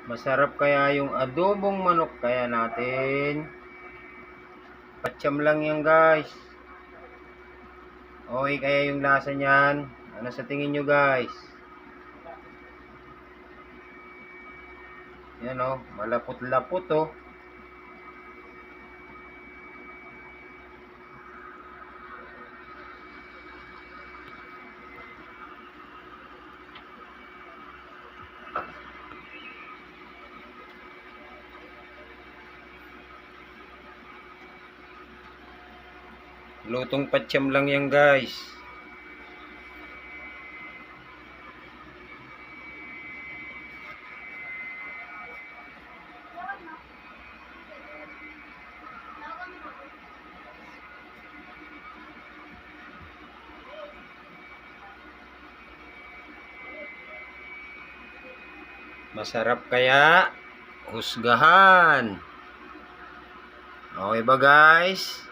Masarap kaya yung adobong manok kaya natin. Patsyam lang yan guys. Okay kaya yung lasa niyan? Ano sa tingin nyo guys? Yan o, malapot-lapot o. Lutong patsyam lang yan guys. Masarap kaya? Husgahan. Okay ba guys?